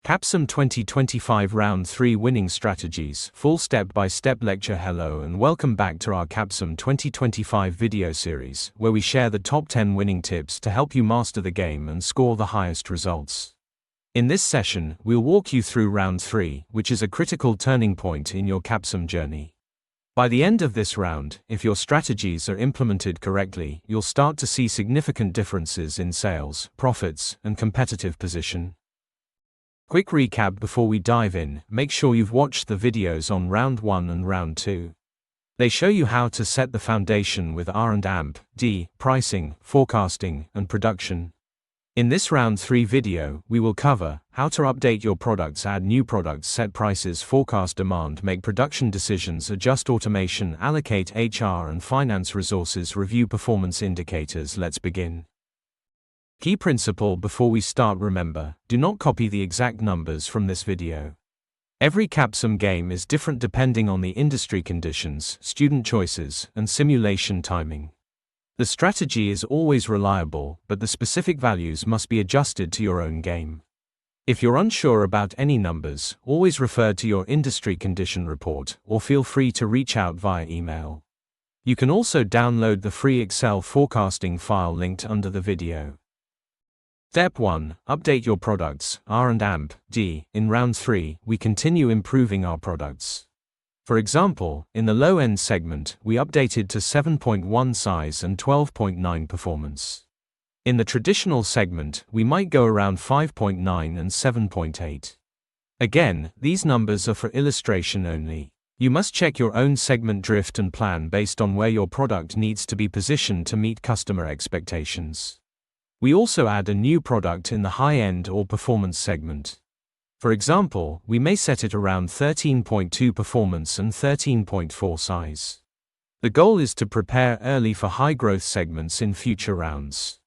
Capsim 2025 Round 3 Winning Strategies, full step-by-step lecture. Hello and welcome back to our Capsim 2025 video series, where we share the top 10 winning tips to help you master the game and score the highest results. In this session, we'll walk you through Round 3, which is a critical turning point in your Capsim journey. By the end of this round, if your strategies are implemented correctly, you'll start to see significant differences in sales, profits, and competitive position. Quick recap before we dive in: make sure you've watched the videos on Round 1 and Round 2. They show you how to set the foundation with R&D, pricing, forecasting, and production. In this Round 3 video, we will cover how to update your products, add new products, set prices, forecast demand, make production decisions, adjust automation, allocate HR and finance resources, review performance indicators. Let's begin. Key principle before we start: remember, do not copy the exact numbers from this video. Every Capsim game is different depending on the industry conditions, student choices, and simulation timing. The strategy is always reliable, but the specific values must be adjusted to your own game. If you're unsure about any numbers, always refer to your industry condition report, or feel free to reach out via email. You can also download the free Excel forecasting file linked under the video. Step 1. Update your products, R&D. In Round 3, we continue improving our products. For example, in the low-end segment, we updated to 7.1 size and 12.9 performance. In the traditional segment, we might go around 5.9 and 7.8. Again, these numbers are for illustration only. You must check your own segment drift and plan based on where your product needs to be positioned to meet customer expectations. We also add a new product in the high-end or performance segment. For example, we may set it around 13.2 performance and 13.4 size. The goal is to prepare early for high-growth segments in future rounds.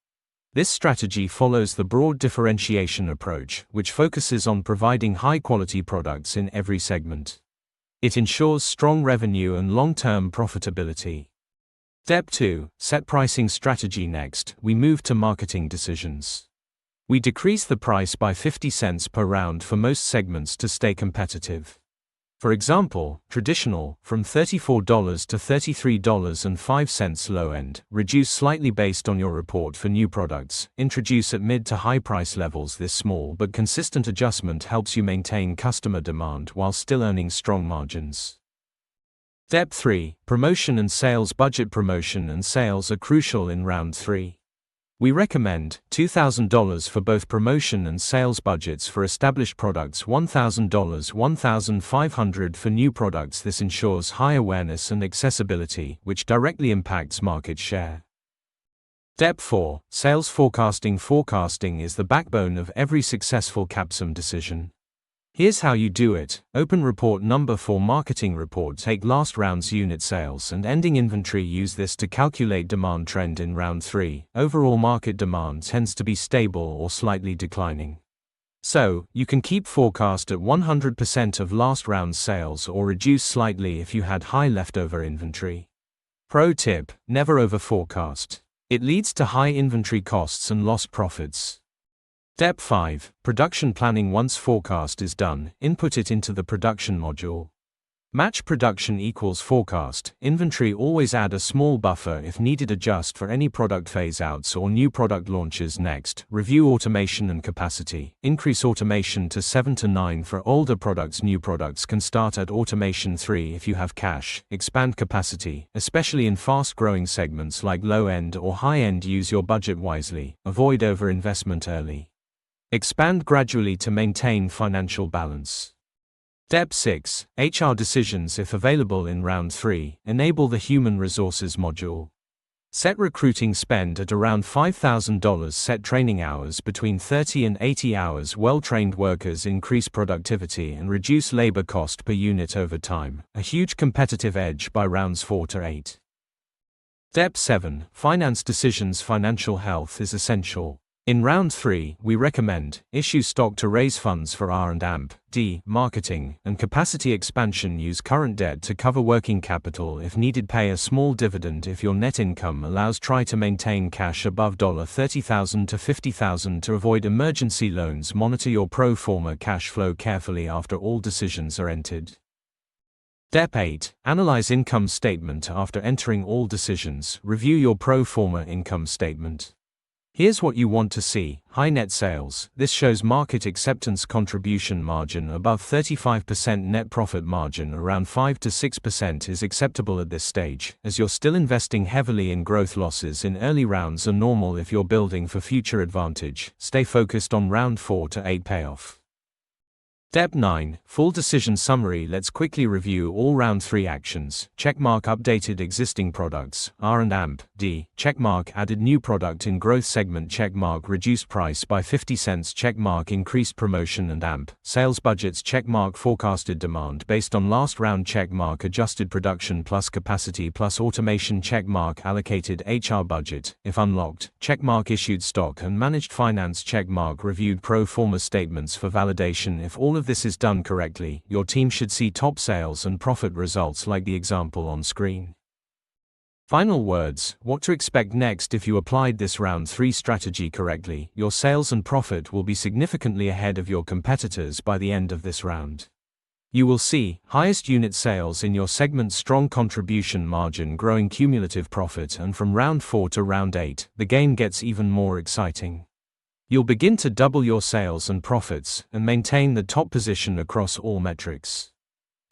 This strategy follows the broad differentiation approach, which focuses on providing high-quality products in every segment. It ensures strong revenue and long-term profitability. Step 2. Set pricing strategy. Next, we move to marketing decisions. We decrease the price by 50 cents per round for most segments to stay competitive. For example, traditional, from $34 to $33.05 low end, reduce slightly based on your report. For new products, introduce at mid to high price levels. This small but consistent adjustment helps you maintain customer demand while still earning strong margins. Step 3. Promotion and sales budget. Promotion and sales are crucial in Round 3. We recommend $2,000 for both promotion and sales budgets for established products, $1,000, $1,500 for new products. This ensures high awareness and accessibility, which directly impacts market share. Step 4. Sales forecasting. Forecasting is the backbone of every successful Capsim decision. Here's how you do it. Open report number 4, marketing report. Take last round's unit sales and ending inventory. Use this to calculate demand trend in Round 3. Overall market demand tends to be stable or slightly declining. So, you can keep forecast at 100% of last round's sales or reduce slightly if you had high leftover inventory. Pro tip: never over forecast. It leads to high inventory costs and lost profits. Step 5. Production planning. Once forecast is done, input it into the production module. Match production equals forecast. Inventory. Always add a small buffer if needed. Adjust for any product phase-outs or new product launches. Next, review automation and capacity. Increase automation to 7 to 9 for older products. New products can start at automation 3 if you have cash. Expand capacity, especially in fast-growing segments like low-end or high-end. Use your budget wisely. Avoid over-investment early. Expand gradually to maintain financial balance. Step 6. HR decisions. If available in Round 3, enable the human resources module. Set recruiting spend at around $5,000. Set training hours between 30 and 80 hours. Well-trained workers increase productivity and reduce labor cost per unit over time, a huge competitive edge by rounds 4 to 8. Step 7. Finance decisions. Financial health is essential. In round 3, we recommend issue stock to raise funds for R&D, marketing, and capacity expansion. Use current debt to cover working capital if needed. Pay a small dividend if your net income allows. Try to maintain cash above $30,000 to $50,000 to avoid emergency loans. Monitor your pro forma cash flow carefully after all decisions are entered. Step 8. Analyze income statement after entering all decisions. Review your pro forma income statement. Here's what you want to see: high net sales. This shows market acceptance. Contribution margin above 35%. Net profit margin around 5 to 6% is acceptable at this stage, as you're still investing heavily in growth. Losses in early rounds are normal if you're building for future advantage. Stay focused on round 4 to 8 payoff. Step 9. Full decision summary. Let's quickly review all round 3 actions. Checkmark updated existing products, R&D. Checkmark added new product in growth segment. Checkmark reduced price by 50 cents. Checkmark increased promotion and AMP sales budgets. Checkmark forecasted demand based on last round. Checkmark adjusted production plus capacity plus automation. Checkmark allocated HR budget if unlocked. Checkmark issued stock and managed finance. Checkmark reviewed pro forma statements for validation. If all of this is done correctly, your team should see top sales and profit results like the example on screen. Final words: what to expect next. If you applied this round 3 strategy correctly, your sales and profit will be significantly ahead of your competitors by the end of this round. You will see highest unit sales in your segment, strong contribution margin, growing cumulative profit, and from round 4 to round 8, the game gets even more exciting. You'll begin to double your sales and profits and maintain the top position across all metrics.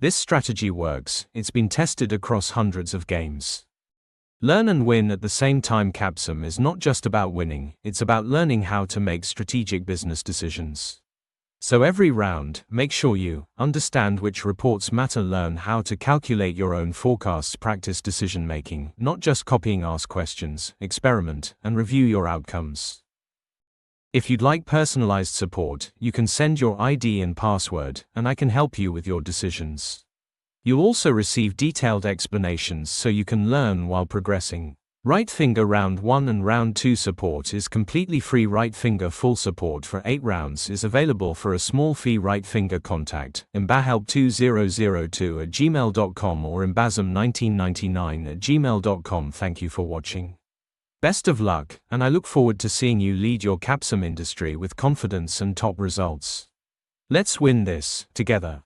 This strategy works. It's been tested across hundreds of games. Learn and win at the same time. Capsim is not just about winning, it's about learning how to make strategic business decisions. So every round, make sure you understand which reports matter, learn how to calculate your own forecasts, practice decision making, not just copying. Ask questions, experiment, and review your outcomes. If you'd like personalized support, you can send your ID and password, and I can help you with your decisions. You'll also receive detailed explanations so you can learn while progressing. Right finger round 1 and round 2 support is completely free. Right finger full support for 8 rounds is available for a small fee. Right finger contact imbahelp2002@gmail.com or imbasm1999@gmail.com. Thank you for watching. Best of luck, and I look forward to seeing you lead your Capsim industry with confidence and top results. Let's win this together.